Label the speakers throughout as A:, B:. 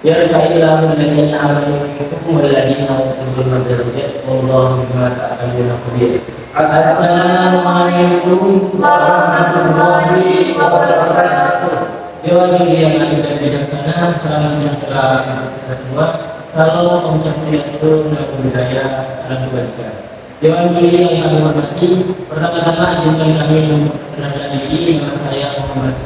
A: يرفع الله الذين آمنوا منكم والذين أوتوا العلم درجات والله بما تعملون خبير. Assalamualaikum warahmatullahi wabarakatuh. Dewan yang adil dan bijaksana, salam sejahtera kita semua. Salam Om Swastiastu, Namo Buddhaya, salam kebajikan. Dewan yang kami hormati, pertama-tama izinkan kami memperkenalkan diri. Nama saya Muhammad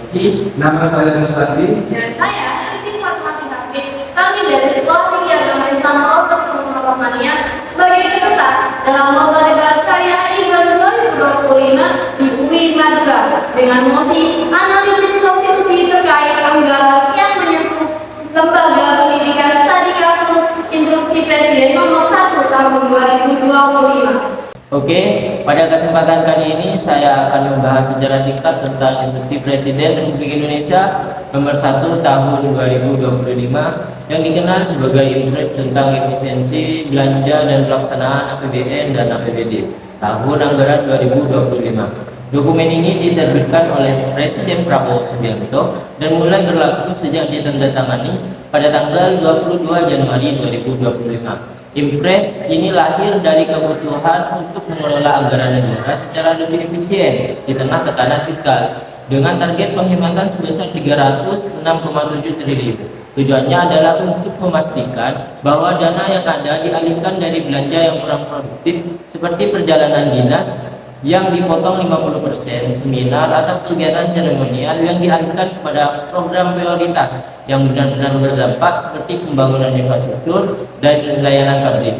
A: Siti.
B: Nama saya Nusrati.
C: Dan saya Siti Fatmawati Hafid. Kami dari Sekolah Tinggi Agama Islam Roto Gunung Rahmania sebagai peserta dalam lomba debat syariah Event 2025 di UI Madura dengan mosi analisis konstitusi terkait anggaran yang menyentuh lembaga pendidikan studi kasus instruksi Presiden nomor 1 tahun 2025.
A: Oke, pada kesempatan kali ini saya akan membahas secara singkat tentang Instruksi Presiden Republik Indonesia nomor 1 tahun 2025 yang dikenal sebagai Impres tentang efisiensi belanja dan pelaksanaan APBN dan APBD tahun anggaran 2025. Dokumen ini diterbitkan oleh Presiden Prabowo Subianto dan mulai berlaku sejak ditandatangani pada tanggal 22 Januari 2025. Impres ini lahir dari kebutuhan untuk mengelola anggaran negara secara lebih efisien di tengah tekanan fiskal dengan target penghematan sebesar 306,7 triliun. Tujuannya adalah untuk memastikan bahwa dana yang ada dialihkan dari belanja yang kurang produktif seperti perjalanan dinas yang dipotong 50%, seminar atau kegiatan seremonial yang dialihkan kepada program prioritas yang benar-benar berdampak seperti pembangunan infrastruktur dan layanan publik.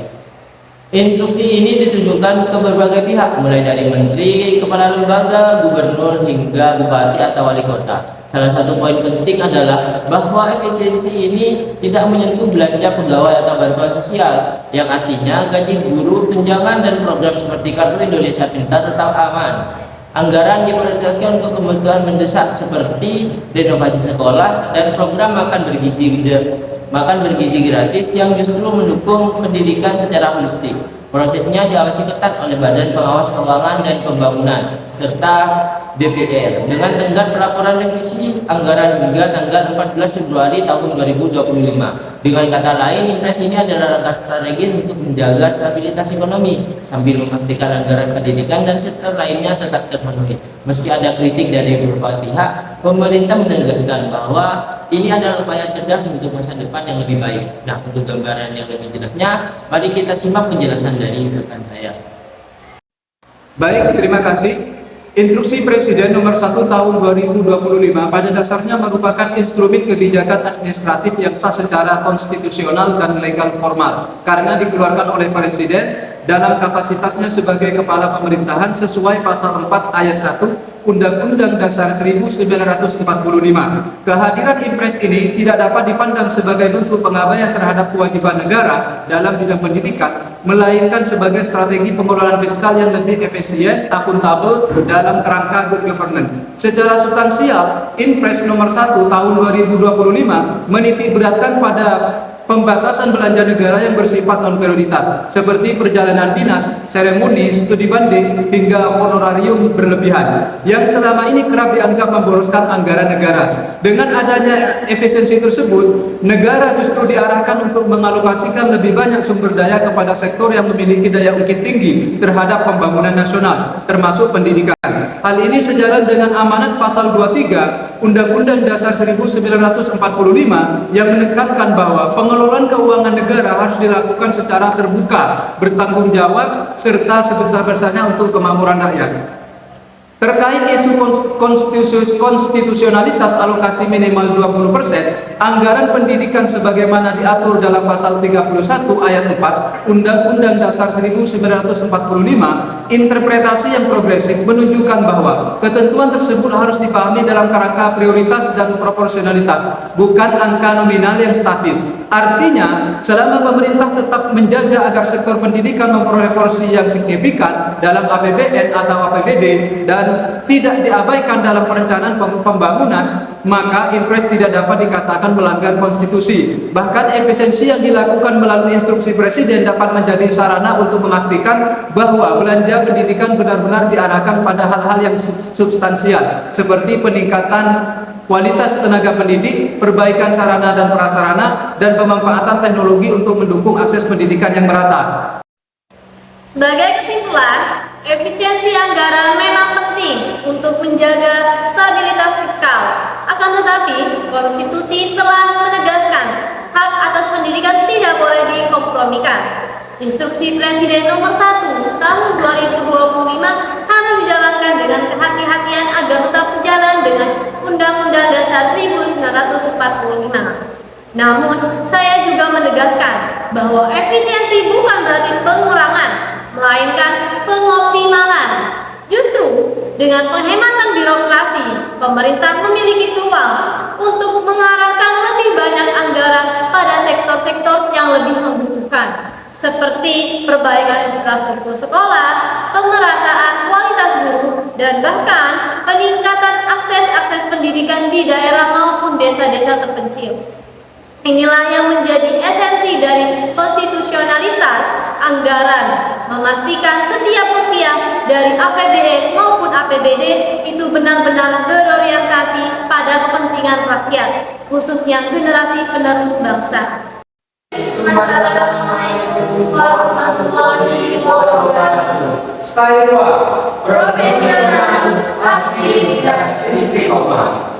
A: Instruksi ini ditujukan ke berbagai pihak, mulai dari menteri, kepala lembaga, gubernur, hingga bupati atau wali kota. Salah satu poin penting adalah bahwa efisiensi ini tidak menyentuh belanja pegawai atau bantuan sosial, yang artinya gaji guru, tunjangan, dan program seperti Kartu Indonesia Pintar tetap aman. Anggaran diprioritaskan untuk kebutuhan mendesak seperti renovasi sekolah dan program makan bergizi gratis yang justru mendukung pendidikan secara holistik. Prosesnya diawasi ketat oleh Badan Pengawas Keuangan dan Pembangunan serta DPR dengan tenggat pelaporan revisi anggaran hingga tanggal 14 Februari tahun 2025. Dengan kata lain, Impres ini adalah langkah strategis untuk menjaga stabilitas ekonomi sambil memastikan anggaran pendidikan dan sektor lainnya tetap terpenuhi. Meski ada kritik dari beberapa pihak, pemerintah menegaskan bahwa ini adalah upaya cerdas untuk masa depan yang lebih baik. Nah, untuk gambaran yang lebih jelasnya, mari kita simak penjelasan dari rekan saya.
B: Baik, terima kasih. Instruksi Presiden nomor 1 tahun 2025 pada dasarnya merupakan instrumen kebijakan administratif yang sah secara konstitusional dan legal formal karena dikeluarkan oleh Presiden dalam kapasitasnya sebagai kepala pemerintahan sesuai pasal 4 ayat 1 Undang-Undang Dasar 1945. Kehadiran Impres ini tidak dapat dipandang sebagai bentuk pengabaian terhadap kewajiban negara dalam bidang pendidikan, melainkan sebagai strategi pengelolaan fiskal yang lebih efisien, akuntabel dalam kerangka good governance. Secara substansial, Impres nomor 1 tahun 2025 menitik beratkan pada pembatasan belanja negara yang bersifat non-prioritas seperti perjalanan dinas, seremoni, studi banding, hingga honorarium berlebihan yang selama ini kerap dianggap memboroskan anggaran negara. Dengan adanya efisiensi tersebut, negara justru diarahkan untuk mengalokasikan lebih banyak sumber daya kepada sektor yang memiliki daya ungkit tinggi terhadap pembangunan nasional, termasuk pendidikan. Hal ini sejalan dengan amanat pasal 23 Undang-Undang Dasar 1945 yang menekankan bahwa pengelolaan keuangan negara harus dilakukan secara terbuka, bertanggung jawab, serta sebesar-besarnya untuk kemakmuran rakyat. Terkait isu konstitusionalitas alokasi minimal 20%, anggaran pendidikan sebagaimana diatur dalam pasal 31 ayat 4 Undang-Undang Dasar 1945, interpretasi yang progresif menunjukkan bahwa ketentuan tersebut harus dipahami dalam kerangka prioritas dan proporsionalitas, bukan angka nominal yang statis. Artinya, selama pemerintah tetap menjaga agar sektor pendidikan memperoleh porsi yang signifikan dalam APBN atau APBD dan tidak diabaikan dalam perencanaan pembangunan, maka Impres tidak dapat dikatakan melanggar konstitusi. Bahkan efisiensi yang dilakukan melalui instruksi Presiden dapat menjadi sarana untuk memastikan bahwa belanja pendidikan benar-benar diarahkan pada hal-hal yang substansial seperti peningkatan kualitas tenaga pendidik, perbaikan sarana dan prasarana, dan pemanfaatan teknologi untuk mendukung akses pendidikan yang merata.
C: Sebagai kesimpulan, efisiensi anggaran memang penting untuk menjaga stabilitas fiskal. Akan tetapi, konstitusi telah menegaskan hak atas pendidikan tidak boleh dikompromikan. Instruksi Presiden nomor 1 tahun 2025 harus dijalankan dengan kehati-hatian agar tetap sejalan dengan Undang-Undang Dasar 1945. Namun, saya juga menegaskan bahwa efisiensi bukan berarti pengurangan, melainkan pengoptimalan. Justru, dengan penghematan birokrasi, pemerintah memiliki peluang untuk mengarahkan lebih banyak anggaran pada sektor-sektor yang lebih membutuhkan, seperti perbaikan infrastruktur sekolah, pemerataan kualitas guru, dan bahkan peningkatan akses pendidikan di daerah maupun desa-desa terpencil. Inilah yang menjadi esensi dari konstitusionalitas anggaran, memastikan setiap rupiah dari APBN maupun APBD itu benar-benar berorientasi pada kepentingan rakyat, khususnya generasi penerus bangsa. Assalamualaikum warahmatullahi wabarakatuh.
B: Style
C: Profesional,
B: aktif, dan istiqomah.